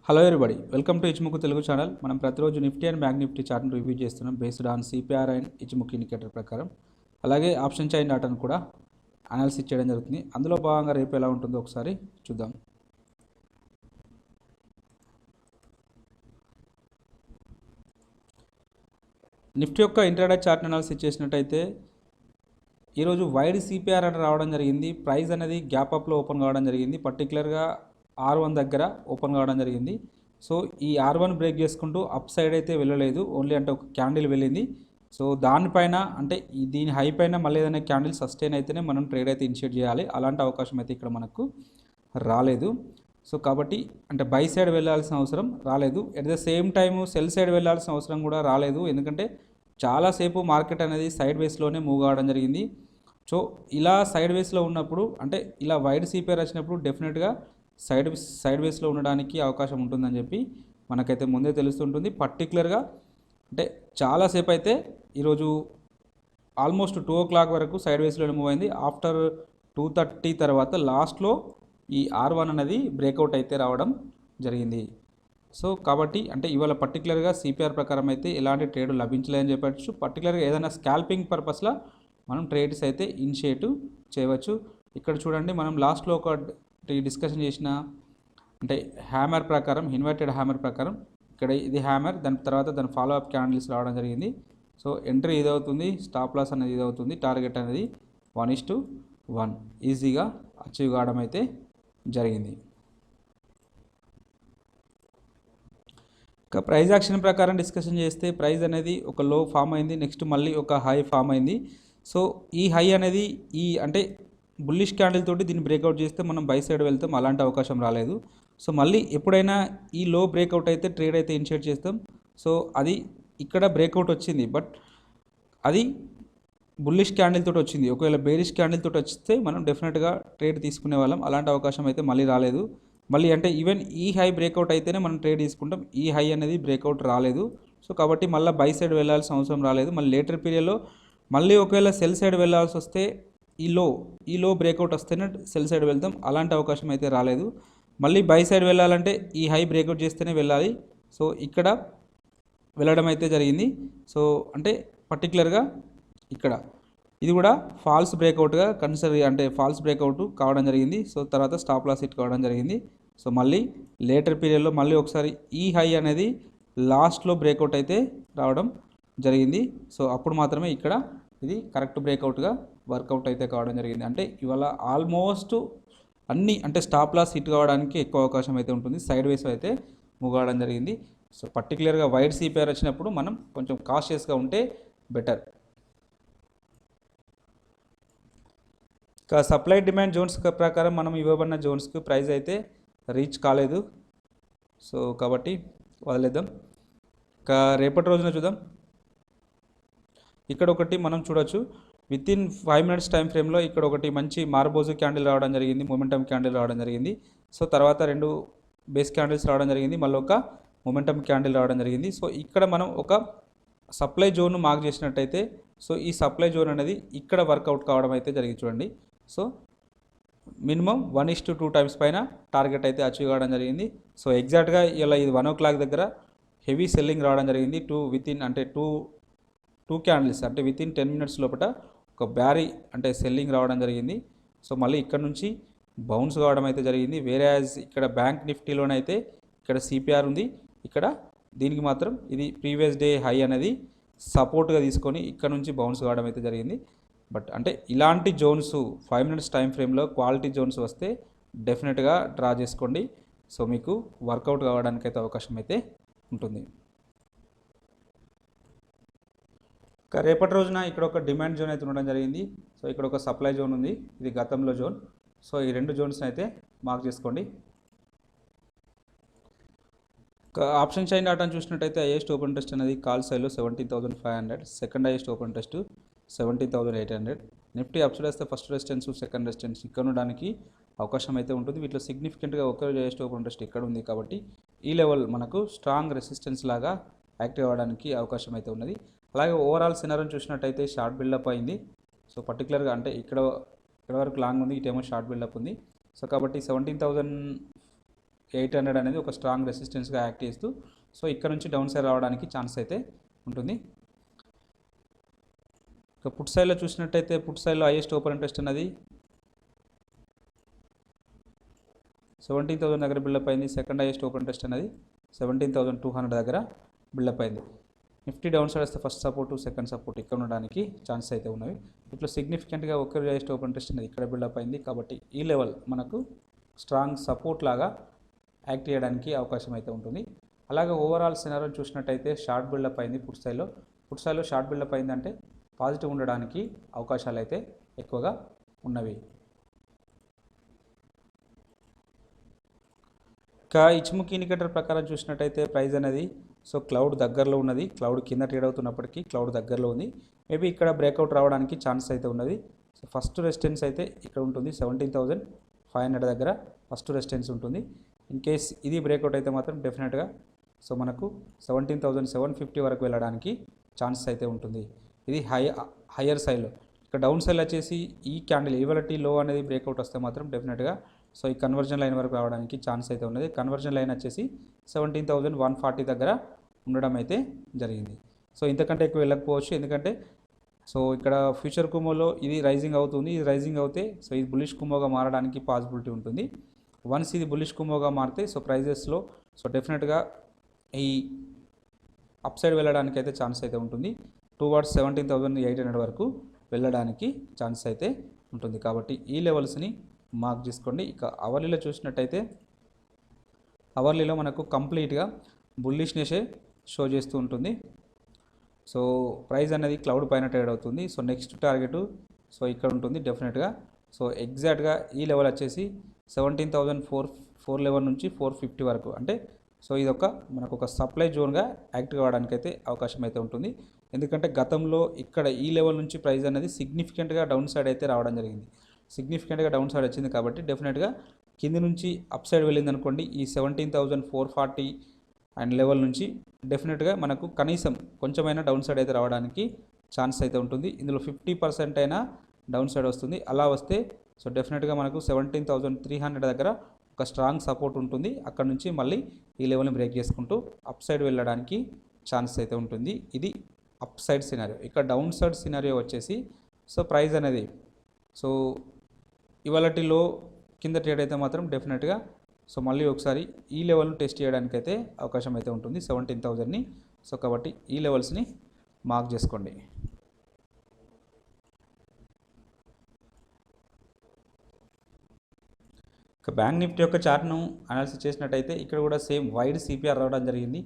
Hello everybody, welcome to Ichimoku Telugu channel. మనం ప్రతిరోజు Nifty and bank Nifty చార్ట్ను రివ్యూ చేస్తున్నాం based on CPR and Ichimoku indicator ప్రకారం. అలాగే ఆప్షన్ చైన్ డాటాను కూడా అనాలిసిస్ చేయడం జరుగుతుంది. అందులో భాగంగా రేపు ఎలా ఉంటుందో ఒకసారి చూద్దాం. నిఫ్టీ యొక్క ఇంట్రాడే చార్ట్ అనాలిసిస్ చేసినట్టయితే ఈరోజు వైడ్ సిపిఆర్ అని రావడం జరిగింది. ప్రైస్ అనేది గ్యాప్ అప్లో ఓపెన్ కావడం జరిగింది. పర్టికులర్గా R1 దగ్గర ఓపెన్ కావడం జరిగింది. సో ఈ R1 బ్రేక్ చేసుకుంటూ అప్ సైడ్ అయితే వెళ్ళలేదు, ఓన్లీ అంటే ఒక క్యాండిల్ వెళ్ళింది. సో దానిపైన అంటే దీని హై పైన మళ్ళీ ఏదైనా క్యాండిల్ సస్టైన్ అయితేనే మనం ట్రేడ్ అయితే ఇనిషియేట్ చేయాలి. అలాంటి అవకాశం అయితే ఇక్కడ మనకు రాలేదు. సో కాబట్టి అంటే బై సైడ్ వెళ్ళాల్సిన అవసరం రాలేదు. At the same time cell side వెళ్ళాల్సిన అవసరం కూడా రాలేదు. ఎందుకంటే చాలాసేపు మార్కెట్ అనేది సైడ్ వేస్లోనే మూవ్ కావడం జరిగింది. సో ఇలా సైడ్ వేస్లో ఉన్నప్పుడు అంటే ఇలా వైడ్ సిపిఆర్ వచ్చినప్పుడు డెఫినెట్గా సైడ్ వేస్లో ఉండడానికి అవకాశం ఉంటుందని చెప్పి మనకైతే ముందే తెలుస్తుంటుంది. పర్టికులర్గా అంటే చాలాసేపు అయితే ఈరోజు ఆల్మోస్ట్ 2 o'clock వరకు సైడ్ వేస్లోనే మూవ్ అయింది. ఆఫ్టర్ 2:30 తర్వాత లాస్ట్లో ఈ R1 అనేది బ్రేక్అవుట్ అయితే రావడం జరిగింది. సో కాబట్టి అంటే ఇవాళ పర్టికులర్గా సిపిఆర్ ప్రకారం అయితే ఎలాంటి ట్రేడ్ లభించలేదని చెప్పచ్చు. పర్టికులర్గా ఏదైనా స్కాల్పింగ్ పర్పస్లో మనం ట్రేడ్స్ అయితే ఇనిషియేట్ చేయవచ్చు. ఇక్కడ చూడండి, మనం లాస్ట్లో ఒక డిస్కషన్ చేసిన అంటే హ్యామర్ ప్రకారం, ఇన్వర్టెడ్ హ్యామర్ ప్రకారం ఇక్కడ ఇది హ్యామర్, దాని తర్వాత దాని ఫాలో అప్ క్యాండిల్స్ రావడం జరిగింది. సో ఎంట్రీ ఇది అవుతుంది, స్టాప్ లాస్ అనేది ఇది అవుతుంది, టార్గెట్ అనేది 1:1 ఈజీగా అచీవ్ కావడం అయితే జరిగింది. ఇక ప్రైస్ యాక్షన్ ప్రకారం డిస్కషన్ చేస్తే ప్రైస్ అనేది ఒక లో ఫామ్ అయింది, నెక్స్ట్ మళ్ళీ ఒక హై ఫామ్ అయింది. సో ఈ హై అనేది ఈ అంటే బుల్లిష్ క్యాండిల్ తోటి దీన్ని బ్రేక్అవుట్ చేస్తే మనం బై సైడ్ వెళ్తాం, అలాంటి అవకాశం రాలేదు. సో మళ్ళీ ఎప్పుడైనా ఈ లో బ్రేక్అవుట్ అయితే ట్రేడ్ అయితే ఇనిషియేట్ చేస్తాం. సో అది ఇక్కడ బ్రేక్అవుట్ వచ్చింది, బట్ అది బుల్లిష్ క్యాండిల్ తోటి వచ్చింది. ఒకవేళ బేరిష్ క్యాండిల్ తోటి వస్తే మనం డెఫినెట్గా ట్రేడ్ తీసుకునే వాళ్ళం. అలాంటి అవకాశం అయితే మళ్ళీ రాలేదు. మళ్ళీ అంటే ఈవెన్ ఈ హై బ్రేక్అవుట్ అయితేనే మనం ట్రేడ్ తీసుకుంటాం. ఈ హై అనేది బ్రేక్అవుట్ రాలేదు. సో కాబట్టి మళ్ళీ బై సైడ్ వెళ్ళాల్సిన అవసరం రాలేదు. మళ్ళీ లేటర్ పీరియడ్లో మళ్ళీ ఒకవేళ సెల్ సైడ్ వెళ్ళాల్సి వస్తే ఈ లో బ్రేక్అవుట్ వస్తేనే సెల్ సైడ్ వెళ్తాం, అలాంటి అవకాశం అయితే రాలేదు. మళ్ళీ బై సైడ్ వెళ్ళాలంటే ఈ హై బ్రేక్అవుట్ చేస్తేనే వెళ్ళాలి. సో ఇక్కడ వెళ్ళడం అయితే జరిగింది. సో అంటే పర్టికులర్గా ఇక్కడ ఇది కూడా ఫాల్స్ బ్రేక్అవుట్గా అంటే ఫాల్స్ బ్రేక్అవుట్ కావడం జరిగింది. సో తర్వాత స్టాప్ లాస్ హిట్ కావడం జరిగింది. సో మళ్ళీ లేటర్ పీరియడ్లో మళ్ళీ ఒకసారి ఈ హై అనేది లాస్ట్లో బ్రేక్అవుట్ అయితే రావడం జరిగింది. సో అప్పుడు మాత్రమే ఇక్కడ ఇది కరెక్ట్ బ్రేక్అవుట్గా వర్కౌట్ అయితే కావడం జరిగింది. అంటే ఇవాళ ఆల్మోస్ట్ అన్నీ అంటే స్టాప్ లాస్ హిట్ కావడానికి ఎక్కువ అవకాశం అయితే ఉంటుంది. సైడ్ వేస్ అయితే మూవ్ కావడం జరిగింది. సో పర్టికులర్గా వైడ్ సిపిఆర్ వచ్చినప్పుడు మనం కొంచెం కాషియస్గా ఉంటే బెటర్. ఇక సప్లై డిమాండ్ జోన్స్ ప్రకారం మనం ఇవ్వబడిన జోన్స్కి ప్రైస్ అయితే రీచ్ కాలేదు. సో కాబట్టి వదిలేద్దాం. ఇక రేపటి రోజున చూద్దాం. ఇక్కడ ఒకటి మనం చూడొచ్చు, వితిన్ 5 minutes టైం ఫ్రేమ్లో ఇక్కడ ఒకటి మంచి మార్బోజు క్యాండిల్ రావడం జరిగింది, మొమెంటమ్ క్యాండిల్ రావడం జరిగింది. సో తర్వాత 2 బేస్ క్యాండిల్స్ రావడం జరిగింది, మళ్ళీ ఒక మొమెంటమ్ క్యాండిల్ రావడం జరిగింది. సో ఇక్కడ మనం ఒక సప్లై జోన్ను మార్క్ చేసినట్టయితే సో ఈ సప్లై జోన్ అనేది ఇక్కడ వర్కౌట్ కావడం అయితే జరిగింది చూడండి. సో మినిమం 1:2 టైమ్స్ పైన టార్గెట్ అయితే అచీవ్ కావడం జరిగింది. సో ఎగ్జాక్ట్గా ఇలా ఇది 1 o'clock దగ్గర హెవీ సెల్లింగ్ రావడం జరిగింది. టూ క్యాండిల్స్ అంటే వితిన్ 10 minutes లోపల ఒక బ్యారీ అంటే సెల్లింగ్ రావడం జరిగింది. సో మళ్ళీ ఇక్కడ నుంచి బౌన్స్ కావడం అయితే జరిగింది. వేరే ఇక్కడ బ్యాంక్ నిఫ్టీలోనైతే ఇక్కడ సిపిఆర్ ఉంది, ఇక్కడ దీనికి మాత్రం ఇది ప్రీవియస్ డే హై అనేది సపోర్ట్గా తీసుకొని ఇక్కడ నుంచి బౌన్స్ కావడం అయితే జరిగింది. బట్ అంటే ఇలాంటి జోన్స్ 5 minutes టైం ఫ్రేమ్లో క్వాలిటీ జోన్స్ వస్తే డెఫినెట్గా డ్రా చేసుకోండి. సో మీకు వర్కౌట్ కావడానికి అయితే అవకాశం అయితే ఉంటుంది. రేపటి రోజున ఇక్కడ ఒక డిమాండ్ జోన్ అయితే ఉండడం జరిగింది. సో ఇక్కడ ఒక సప్లై జోన్ ఉంది, ఇది గతంలో జోన్. సో ఈ 2 జోన్స్ని అయితే మార్క్ చేసుకోండి. ఆప్షన్ చైన్ డాటాను చూసినట్టయితే హైయెస్ట్ ఓపెన్ టెస్ట్ అనేది కాల్ సైడ్లో 17,500, second highest open test 17,800. Nifty upside వస్తే ఫస్ట్ రెసిస్టెన్స్ సెకండ్ రెసిస్టెన్స్ ఇక్కడ ఉండడానికి అవకాశం అయితే ఉంటుంది. వీటిలో సిగ్నిఫికెంట్గా ఒక హైయెస్ట్ ఓపెన్ టెస్ట్ ఇక్కడ ఉంది కాబట్టి ఈ లెవెల్ మనకు స్ట్రాంగ్ రెసిస్టెన్స్ లాగా యాక్టివ్ అవ్వడానికి అవకాశం అయితే ఉన్నది. అలాగే ఓవరాల్ సినారియోని చూసినట్టయితే షార్ట్ బిల్డప్ అయింది. సో పర్టికులర్గా అంటే ఇక్కడ వరకు లాంగ్ ఉంది, ఇటేమో షార్ట్ బిల్డప్ ఉంది. సో కాబట్టి 17,000 800 అనేది ఒక స్ట్రాంగ్ రెసిస్టెన్స్గా యాక్ట్ చేస్తూ సో ఇక్కడ నుంచి డౌన్ సైడ్ రావడానికి ఛాన్స్ అయితే ఉంటుంది. ఇక పుట్ సైడ్లో చూసినట్టయితే పుట్ సైడ్లో హైయెస్ట్ ఓపెన్ ఇంట్రెస్ట్ అనేది 17,000 దగ్గర బిల్డప్ అయింది. సెకండ్ హైయెస్ట్ ఓపెన్ ఇంట్రెస్ట్ అనేది 17,200 దగ్గర బిల్డప్ అయింది. నిఫ్టీ డౌన్ సైడ్ వస్తే ఫస్ట్ సపోర్ట్ సెకండ్ సపోర్ట్ ఇక్కడ ఉండడానికి ఛాన్స్ అయితే ఉన్నవి. ఇట్లా సిగ్నిఫికెంట్గా ఒక హైయెస్ట్ ఓపెన్ ఇంట్రెస్ట్ అనేది ఇక్కడ బిల్డప్ అయింది కాబట్టి ఈ లెవెల్ మనకు స్ట్రాంగ్ సపోర్ట్ లాగా యాక్ట్ చేయడానికి అవకాశం అయితే ఉంటుంది. అలాగే ఓవరాల్ సినారో చూసినట్టయితే షార్ట్ బిల్డప్ అయింది పుట్ సైడ్లో షార్ట్ బిల్డప్ అయిందంటే పాజిటివ్ ఉండడానికి అవకాశాలు అయితే ఎక్కువగా ఉన్నవి. ఇంకా ఇచ్ముఖి ఇండికేటర్ ప్రకారం చూసినట్టయితే ప్రైస్ అనేది సో క్లౌడ్ దగ్గరలో ఉన్నది. క్లౌడ్ కింద ట్రేడ్ అవుతున్నప్పటికీ క్లౌడ్ దగ్గరలో ఉంది. మేబీ ఇక్కడ బ్రేక్అవుట్ రావడానికి ఛాన్స్ అయితే ఉన్నది. సో ఫస్ట్ రెసిస్టెన్స్ అయితే ఇక్కడ ఉంటుంది 17,500 దగ్గర ఫస్ట్ రెసిస్టెన్స్ ఉంటుంది. ఇన్ కేస్ ఇది బ్రేక్అవుట్ అయితే మాత్రం డెఫినెట్గా సో మనకు 17,750 వరకు వెళ్ళడానికి ఛాన్స్ అయితే ఉంటుంది. ఇది హయ్యర్ సైడ్లో. ఇక్కడ డౌన్ సైడ్ వచ్చేసి ఈ క్యాండిల్ ఈవలటీ లో అనేది బ్రేక్అవుట్ వస్తే మాత్రం డెఫినెట్గా సో ఈ కన్వర్జన్ లైన్ వరకు రావడానికి ఛాన్స్ అయితే ఉన్నది. కన్వర్జన్ లైన్ వచ్చేసి 17,140 దగ్గర ఉండడం అయితే జరిగింది. సో ఇంతకంటే ఎక్కువ వెళ్ళకపోవచ్చు, ఎందుకంటే సో ఇక్కడ ఫ్యూచర్ కుమోలో ఇది రైజింగ్ అవుతుంది. ఇది రైజింగ్ అవుతే సో ఇది బులిష్ కుమోగా మారడానికి పాసిబిలిటీ ఉంటుంది. వన్స్ ఇది బులిష్ కుమోగా మారితే సో ప్రైజెస్లో సో డెఫినెట్గా ఈ అప్ సైడ్ వెళ్ళడానికి అయితే ఛాన్స్ అయితే ఉంటుంది. టువర్డ్స్ 17,800 వరకు వెళ్ళడానికి ఛాన్స్ అయితే ఉంటుంది. కాబట్టి ఈ లెవెల్స్ని మార్క్ చేసుకోండి. ఇక అవర్లీలో చూసినట్టయితే అవర్లీలో మనకు కంప్లీట్గా బుల్లిష్నెసే షో చేస్తూ ఉంటుంది. సో ప్రైస్ అనేది క్లౌడ్ పైన ట్రేడ్ అవుతుంది. సో నెక్స్ట్ టార్గెట్ సో ఇక్కడ ఉంటుంది డెఫినెట్గా. సో ఎగ్జాక్ట్గా ఈ లెవెల్ వచ్చేసి 17,411 నుంచి 450 వరకు. అంటే సో ఇది మనకు ఒక సప్లై జోన్గా యాక్ట్ కావడానికి అయితే అవకాశం అయితే ఉంటుంది. ఎందుకంటే గతంలో ఇక్కడ ఈ లెవెల్ నుంచి ప్రైస్ అనేది సిగ్నిఫికెంట్గా డౌన్ సైడ్ అయితే రావడం జరిగింది. సిగ్నిఫికెంట్గా డౌన్ సైడ్ వచ్చింది కాబట్టి డెఫినెట్గా కింది నుంచి అప్ సైడ్ వెళ్ళింది అనుకోండి, ఈ 17,440 అండ్ లెవెల్ నుంచి డెఫినెట్గా మనకు కనీసం కొంచెమైనా డౌన్ సైడ్ అయితే రావడానికి ఛాన్స్ అయితే ఉంటుంది. ఇందులో 50% అయినా డౌన్ సైడ్ వస్తుంది. అలా వస్తే సో డెఫినెట్గా మనకు 17,300 దగ్గర ఒక స్ట్రాంగ్ సపోర్ట్ ఉంటుంది. అక్కడ నుంచి మళ్ళీ ఈ లెవెల్ని బ్రేక్ చేసుకుంటూ అప్ సైడ్ వెళ్ళడానికి ఛాన్స్ అయితే ఉంటుంది. ఇది అప్ సైడ్ సినారియో. ఇక్కడ డౌన్ సైడ్ సినారియో వచ్చేసి సో ప్రైస్ అనేది సో ఇవాళలో కింద ట్రేడ్ అయితే మాత్రం డెఫినెట్గా సో మళ్ళీ ఒకసారి ఈ లెవెల్ను టెస్ట్ చేయడానికి అయితే అవకాశం అయితే ఉంటుంది 17,000ని. సో కాబట్టి ఈ లెవెల్స్ని మార్క్ చేసుకోండి. ఇక బ్యాంక్ నిఫ్టీ యొక్క చార్ట్ను అనాలిసిస్ చేసినట్టయితే ఇక్కడ కూడా సేమ్ వైడ్ సిపిఆర్ రావడం జరిగింది.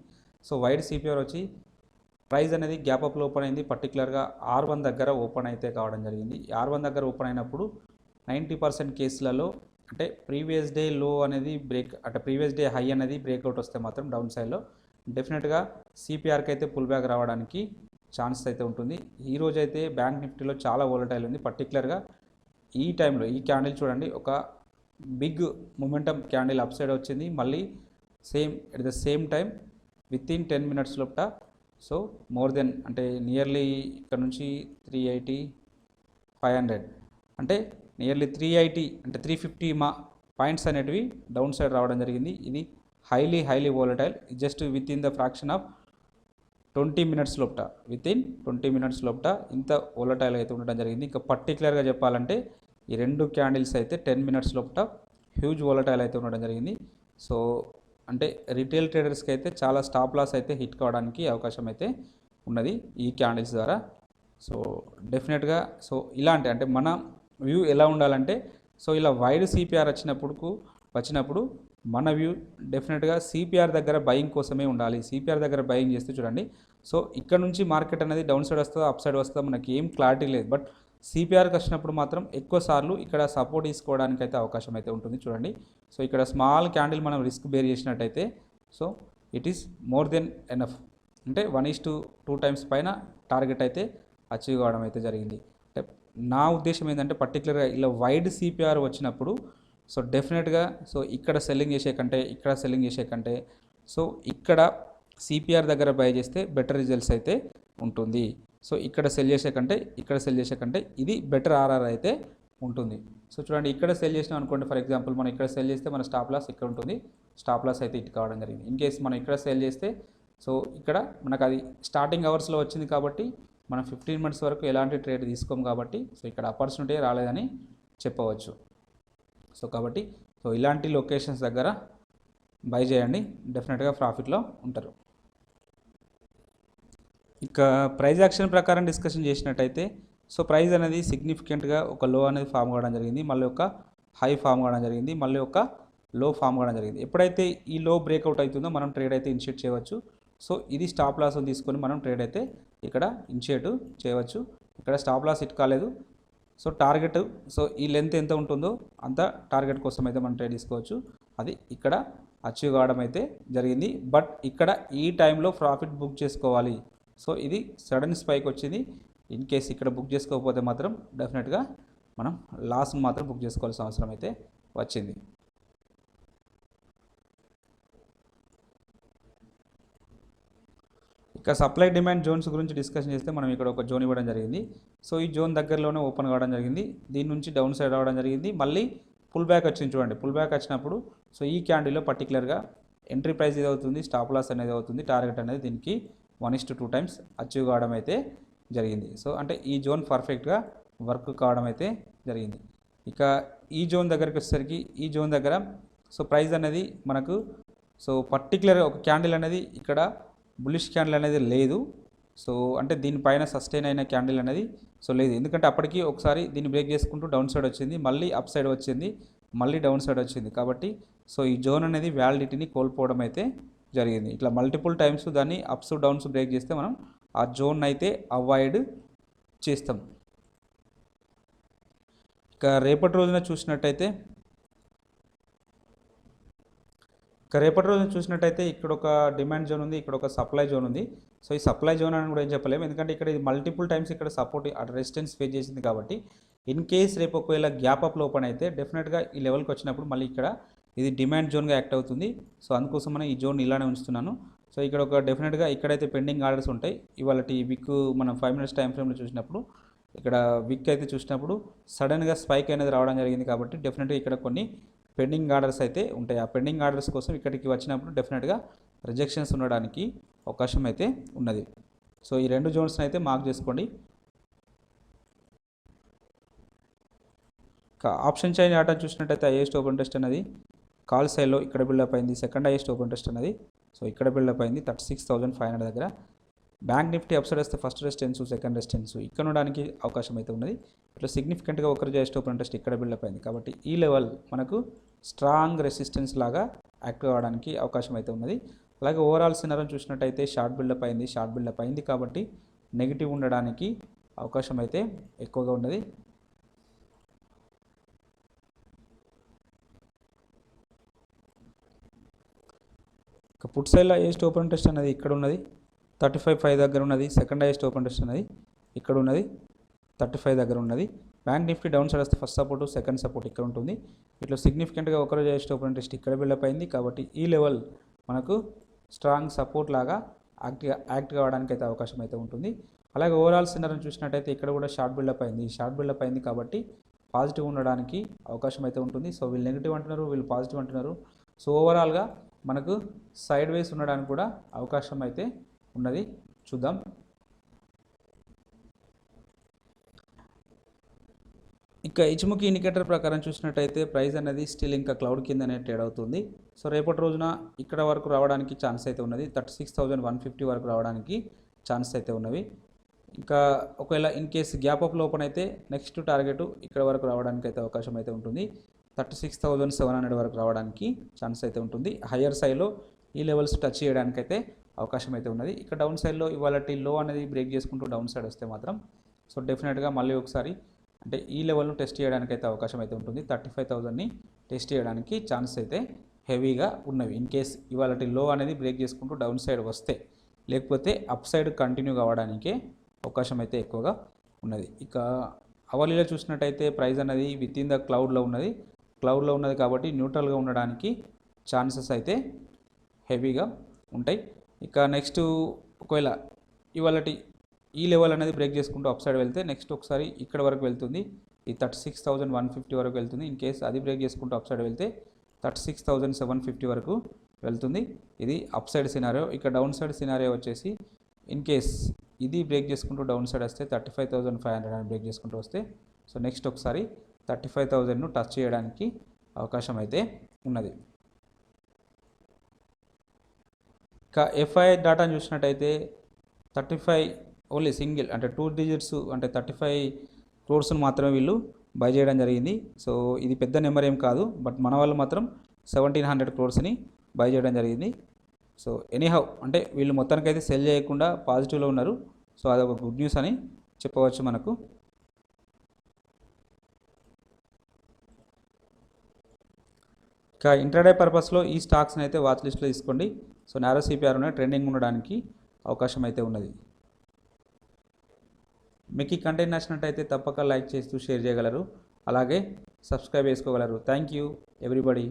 సో వైడ్ సిపిఆర్ వచ్చి ప్రైస్ అనేది గ్యాప్ అప్లో ఓపెన్ అయింది. పర్టికులర్గా R1 దగ్గర ఓపెన్ అయితే కావడం జరిగింది. R1 దగ్గర ఓపెన్ అయినప్పుడు 90% కేసులలో అంటే ప్రీవియస్ డే లో అనేది అంటే ప్రీవియస్ డే హై అనేది బ్రేక్అవుట్ వస్తే మాత్రం డౌన్ సైడ్లో డెఫినెట్గా సిపిఆర్కి అయితే పుల్ బ్యాక్ రావడానికి ఛాన్స్ అయితే ఉంటుంది. ఈరోజు అయితే బ్యాంక్ నిఫ్టీలో చాలా వోలటైల్ ఉంది. పర్టికులర్గా ఈ టైంలో ఈ క్యాండిల్ చూడండి, ఒక big momentum candle up side వచ్చింది. మళ్ళీ at the same time within 10 minutes లోపల సో మోర్ దెన్ అంటే నియర్లీ ఇక్కడ నుంచి 380 500 అంటే నియర్లీ 380 అంటే 350 పాయింట్స్ అనేటివి డౌన్ సైడ్ రావడం జరిగింది. ఇది highly volatile. Just with in the fraction of 20 minutes లోపల విత్ ఇన్ 20 minutes లోపల ఇంత వోలటైల్ అయితే ఉండడం జరిగింది. ఇంకా పర్టికులర్గా చెప్పాలంటే ఈ రెండు క్యాండిల్స్ అయితే 10 minutes లోపల హ్యూజ్ వోలటైల్ అయితే ఉండడం జరిగింది. సో అంటే రిటైల్ ట్రేడర్స్కి అయితే చాలా స్టాప్ లాస్ అయితే హిట్ కావడానికి అవకాశం అయితే ఉన్నది ఈ క్యాండిల్స్ ద్వారా. సో డెఫినెట్గా సో ఇలాంటి అంటే మన వ్యూ ఎలా ఉండాలంటే సో ఇలా వైడ్ సిపిఆర్ వచ్చినప్పుడు మన వ్యూ డెఫినెట్గా సిపిఆర్ దగ్గర బయింగ్ కోసమే ఉండాలి. సిపిఆర్ దగ్గర బయింగ్ చేస్తే చూడండి, సో ఇక్కడ నుంచి మార్కెట్ అనేది డౌన్ సైడ్ వస్తుందో అప్ సైడ్ వస్తుందో మనకి ఏం క్లారిటీ లేదు. బట్ సిపిఆర్కి వచ్చినప్పుడు మాత్రం ఎక్కువ సార్లు ఇక్కడ సపోర్ట్ తీసుకోవడానికి అయితే అవకాశం అయితే ఉంటుంది. చూడండి, సో ఇక్కడ స్మాల్ క్యాండిల్ మనం రిస్క్ బేర్ చేసినట్టయితే so it is more than enough. అంటే 1:2 times పైన టార్గెట్ అయితే అచీవ్ కావడం అయితే జరిగింది. అంటే నా ఉద్దేశం ఏంటంటే పర్టికులర్గా ఇలా వైడ్ సిపిఆర్ వచ్చినప్పుడు సో డెఫినెట్గా సో ఇక్కడ సెల్లింగ్ చేసే కంటే సో ఇక్కడ సిపిఆర్ దగ్గర బై చేస్తే బెటర్ రిజల్ట్స్ అయితే ఉంటుంది. సో ఇక్కడ సెల్ చేసే కంటే ఇది బెటర్ ఆర్ఆర్ అయితే ఉంటుంది. సో చూడండి, ఇక్కడ సెల్ చేసినాం అనుకోండి, ఫర్ ఎగ్జాంపుల్ మనం ఇక్కడ సెల్ చేస్తే మన స్టాప్ లాస్ ఇక్కడ ఉంటుంది. స్టాప్ లాస్ అయితే హిట్ కావడం జరిగింది. ఇన్ కేస్ మనం ఇక్కడ సేల్ చేస్తే సో ఇక్కడ మనకు అది స్టార్టింగ్ అవర్స్లో వచ్చింది కాబట్టి మనం 15 మినిట్స్ వరకు ఎలాంటి ట్రేడ్ తీసుకోము కాబట్టి సో ఇక్కడ ఆపర్చునిటీ రాలేదని చెప్పవచ్చు. సో కాబట్టి సో ఇలాంటి లొకేషన్స్ దగ్గర బై చేయండి, డెఫినెట్గా ప్రాఫిట్లో ఉంటారు. ఇక ప్రైస్ యాక్షన్ ప్రకారం డిస్కషన్ చేసినట్టయితే సో ప్రైస్ అనేది సిగ్నిఫికెంట్గా ఒక లో అనేది ఫామ్ కావడం జరిగింది, మళ్ళీ ఒక హై ఫామ్ కావడం జరిగింది, మళ్ళీ ఒక లో ఫామ్ కావడం జరిగింది. ఎప్పుడైతే ఈ లో బ్రేక్అవుట్ అవుతుందో మనం ట్రేడ్ అయితే ఇనిషియేట్ చేయవచ్చు. సో ఇది స్టాప్ లాస్ తీసుకొని మనం ట్రేడ్ అయితే ఇక్కడ ఇనిషియేట్ చేయవచ్చు. ఇక్కడ స్టాప్ లాస్ హిట్ కాలేదు, సో టార్గెట్ సో ఈ లెంత్ ఎంత ఉంటుందో అంత టార్గెట్ కోసం అయితే మనం ట్రేడ్ తీసుకోవచ్చు. అది ఇక్కడ అచీవ్ కావడం అయితే జరిగింది. బట్ ఇక్కడ ఈ టైంలో ప్రాఫిట్ బుక్ చేసుకోవాలి. సో ఇది సడన్ స్పైక్ వచ్చింది. ఇన్ కేస్ ఇక్కడ బుక్ చేసుకోకపోతే మాత్రం డెఫినెట్గా మనం లాస్ని మాత్రం బుక్ చేసుకోవాల్సిన అవసరం అయితే వచ్చింది. ఇక సప్లై డిమాండ్ జోన్స్ గురించి డిస్కషన్ చేస్తే మనం ఇక్కడ ఒక జోన్ ఇవ్వడం జరిగింది. సో ఈ జోన్ దగ్గరలోనే ఓపెన్ కావడం జరిగింది, దీని నుంచి డౌన్ సైడ్ రావడం జరిగింది, మళ్ళీ పుల్ బ్యాక్ వచ్చింది. చూడండి, పుల్ బ్యాక్ వచ్చినప్పుడు సో ఈ క్యాండిల్లో పర్టికులర్గా ఎంట్రీ ప్రైస్ ఇది అవుతుంది, స్టాప్ లాస్ అనేది అవుతుంది, టార్గెట్ అనేది దీనికి 1:2 టైమ్స్ అచీవ్ కావడం అయితే జరిగింది. సో అంటే ఈ జోన్ పర్ఫెక్ట్గా వర్క్ కావడం అయితే జరిగింది. ఇక ఈ జోన్ దగ్గరికి వచ్చేసరికి ఈ జోన్ దగ్గర సో ప్రైస్ అనేది మనకు సో పర్టికులర్గా ఒక క్యాండిల్ అనేది ఇక్కడ బులిష్ క్యాండిల్ అనేది లేదు. సో అంటే దీనిపైన సస్టైన్ అయిన క్యాండిల్ అనేది సో లేదు, ఎందుకంటే అప్పటికి ఒకసారి దీన్ని బ్రేక్ చేసుకుంటూ డౌన్ సైడ్ వచ్చింది, మళ్ళీ అప్ సైడ్ వచ్చింది, మళ్ళీ డౌన్ సైడ్ వచ్చింది. కాబట్టి సో ఈ జోన్ అనేది వ్యాలిడిటీని కోల్పోవడం అయితే జరిగింది. ఇట్లా మల్టిపుల్ టైమ్స్ దాన్ని అప్స్ డౌన్స్ బ్రేక్ చేస్తే మనం ఆ జోన్ అయితే అవాయిడ్ చేస్తాం. ఇక రేపటి రోజున చూసినట్టయితే ఇక్కడ ఒక డిమాండ్ జోన్ ఉంది, ఇక్కడ ఒక సప్లై జోన్ ఉంది. సో ఈ సప్లై జోన్ అని కూడా ఏం చెప్పలేము, ఎందుకంటే ఇక్కడ ఇది మల్టిపుల్ టైమ్స్ ఇక్కడ సపోర్ట్ రెసిస్టెన్స్ ఫేస్ చేసింది. కాబట్టి ఇన్ కేస్ రేపు ఒకవేళ గ్యాప్ అప్ ఓపెన్ అయితే డెఫినెట్గా ఈ లెవెల్కి వచ్చినప్పుడు మళ్ళీ ఇక్కడ ఇది డిమాండ్ జోన్గా యాక్ట్ అవుతుంది. సో అందుకోసం మనం ఈ జోన్ ఇలానే ఉంచుతున్నాను. సో ఇక్కడ ఒక డెఫినెట్గా ఇక్కడైతే పెండింగ్ ఆర్డర్స్ ఉంటాయి. ఇవాళ విక్ మనం 5 మినిట్స్ టైం ఫ్రేమ్లో చూసినప్పుడు ఇక్కడ విక్ అయితే చూసినప్పుడు సడన్గా స్పైక్ అనేది రావడం జరిగింది. కాబట్టి డెఫినెట్గా ఇక్కడ కొన్ని పెండింగ్ ఆర్డర్స్ అయితే ఉంటాయి. ఆ పెండింగ్ ఆర్డర్స్ కోసం ఇక్కడికి వచ్చినప్పుడు డెఫినెట్గా రిజెక్షన్స్ ఉండడానికి అవకాశం అయితే ఉన్నది. సో ఈ రెండు జోన్స్ని అయితే మార్క్ చేసుకోండి. ఆప్షన్ చైన్ ఆట చూసినట్టయితే హైయెస్ట్ ఓపెన్ టెస్ట్ అనేది కాల్ సైడ్లో ఇక్కడ బిల్డప్ అయింది. సెకండ్ హైయెస్ట్ ఓపెన్ టెస్ట్ అనేది సో ఇక్కడ బిల్డప్ అయింది 36,500 దగ్గర. బ్యాంక్ నిఫ్టీ అప్సైడ్ వస్తే ఫస్ట్ రెసిస్టెన్స్, సెకండ్ రెసిస్టెన్స్ ఇక్కడ ఉండడానికి అవకాశం అయితే ఉన్నది. ఇట్లా సిగ్నిఫికెంట్గా ఒకరి హైయెస్ట్ ఓపెన్ టెస్ట్ ఇక్కడ బిల్డప్ అయింది. కాబట్టి ఈ లెవెల్ మనకు స్ట్రాంగ్ రెసిస్టెన్స్ లాగా యాక్ట్ కావడానికి అవకాశం అయితే ఉన్నది. అలాగే ఓవరాల్ సినారియోని చూసినట్టయితే షార్ట్ బిల్డప్ అయింది కాబట్టి నెగిటివ్ ఉండడానికి అవకాశం అయితే ఎక్కువగా ఉన్నది. ఇక పుట్ సైడ్లో హైయెస్ట్ ఓపెన్ టెస్ట్ అనేది ఇక్కడ ఉన్నది 35,500 దగ్గర ఉన్నది. సెకండ్ హైయెస్ట్ ఓపెన్ టెస్ట్ అనేది ఇక్కడ ఉన్నది 35 దగ్గర ఉన్నది. బ్యాంక్ నిఫ్టీ డౌన్ సైడ్ వస్తే ఫస్ట్ సపోర్టు, సెకండ్ సపోర్ట్ ఇక్కడ ఉంటుంది. ఇట్లా సిగ్నిఫికెంట్గా ఒకరోజు హైయెస్ట్ ఓపెన్ టెస్ట్ ఇక్కడ బిల్డప్ అయింది. కాబట్టి ఈ లెవెల్ మనకు స్ట్రాంగ్ సపోర్ట్ లాగా యాక్ట్ కావడానికి అయితే అవకాశం అయితే ఉంటుంది. అలాగే ఓవరాల్ సినారియోని చూసినట్టయితే ఇక్కడ కూడా షార్ట్ బిల్డప్ అయింది కాబట్టి పాజిటివ్ ఉండడానికి అవకాశం అయితే ఉంటుంది. సో వీళ్ళు నెగిటివ్ అంటున్నారు, వీళ్ళు పాజిటివ్ అంటున్నారు. సో ఓవరాల్గా మనకు సైడ్ వేస్ ఉండడానికి కూడా అవకాశం అయితే ఉన్నది. చూద్దాం. ఇక ఇచ్ముఖి ఇండికేటర్ ప్రకారం చూసినట్టయితే ప్రైస్ అనేది స్టిల్ ఇంకా క్లౌడ్ కిందనే ట్రేడ్ అవుతుంది. సో రేపటి రోజున ఇక్కడ వరకు రావడానికి ఛాన్స్ అయితే ఉన్నది. 36,150 వరకు రావడానికి ఛాన్స్ అయితే ఉన్నవి. ఇంకా ఒకవేళ ఇన్ కేసు గ్యాప్ అప్లో ఓపెన్ అయితే నెక్స్ట్ టార్గెట్ ఇక్కడ వరకు రావడానికి అయితే అవకాశం అయితే ఉంటుంది. 36,700 వరకు రావడానికి ఛాన్స్ అయితే ఉంటుంది. హయ్యర్ సైడ్లో ఈ లెవెల్స్ టచ్ చేయడానికి అయితే అవకాశం అయితే ఉన్నది. ఇక్కడ డౌన్ సైడ్లో ఇవాళ లో అనేది బ్రేక్ చేసుకుంటూ డౌన్ సైడ్ వస్తే మాత్రం సో డెఫినెట్గా మళ్ళీ ఒకసారి అంటే ఈ లెవెల్ను టెస్ట్ చేయడానికి అయితే అవకాశం అయితే ఉంటుంది. 35,000ని టెస్ట్ చేయడానికి ఛాన్స్ అయితే హెవీగా ఉన్నవి. ఇన్ కేస్ ఇవాళ లో అనేది బ్రేక్ చేసుకుంటూ డౌన్ సైడ్ వస్తే, లేకపోతే అప్ సైడ్ కంటిన్యూ కావడానికే అవకాశం అయితే ఎక్కువగా ఉన్నది. ఇక అవర్లీలో చూసినట్టయితే ప్రైస్ అనేది విత్ ఇన్ ద క్లౌడ్లో ఉన్నది కాబట్టి న్యూట్రల్గా ఉండడానికి ఛాన్సెస్ అయితే హెవీగా ఉంటాయి. ఇక నెక్స్ట్ ఒకవేళ ఇవాళ ఈ లెవెల్ అనేది బ్రేక్ చేసుకుంటూ అప్ సైడ్ వెళ్తే నెక్స్ట్ ఒకసారి ఇక్కడ వరకు వెళ్తుంది, ఈ 36,150 వరకు వెళ్తుంది. ఇన్ కేస్ అది బ్రేక్ చేసుకుంటూ అప్ సైడ్ వెళ్తే 36,750 వరకు వెళ్తుంది. ఇది అప్ సైడ్ సినారియో. ఇక డౌన్ సైడ్ సినారియో వచ్చేసి ఇన్ కేస్ ఇది బ్రేక్ చేసుకుంటూ డౌన్ సైడ్ వస్తే 35,500 అని బ్రేక్ చేసుకుంటూ వస్తే సో నెక్స్ట్ ఒకసారి 35,000ను టచ్ చేయడానికి అవకాశం అయితే ఉన్నది. ఇక ఎఫ్ఐ డాటాను చూసినట్టయితే 35 ఓన్లీ సింగిల్ అంటే 2 డిజిట్స్ అంటే 35 క్రోర్స్ను మాత్రమే వీళ్ళు బై చేయడం జరిగింది. సో ఇది పెద్ద నెంబర్ ఏం కాదు, బట్ మన వాళ్ళు మాత్రం 1,700 క్రోర్స్ని బై చేయడం జరిగింది. సో ఎనీహౌ అంటే వీళ్ళు మొత్తానికైతే సెల్ చేయకుండా పాజిటివ్లో ఉన్నారు. సో అదొక గుడ్ న్యూస్ అని చెప్పవచ్చు మనకు. ఇక ఇంట్రాడే పర్పస్లో ఈ స్టాక్స్ని అయితే వాచ్ లిస్ట్లో తీసుకోండి. సో నారో సిపిఆర్ ఉన్నాయి, ట్రెండింగ్ ఉండడానికి అవకాశం అయితే ఉన్నది. మీకు ఈ కంటెంట్ నచ్చినట్టయితే తప్పక లైక్ చేస్తూ షేర్ చేయగలరు, అలాగే సబ్స్క్రైబ్ చేసుకోగలరు. Thank you everybody.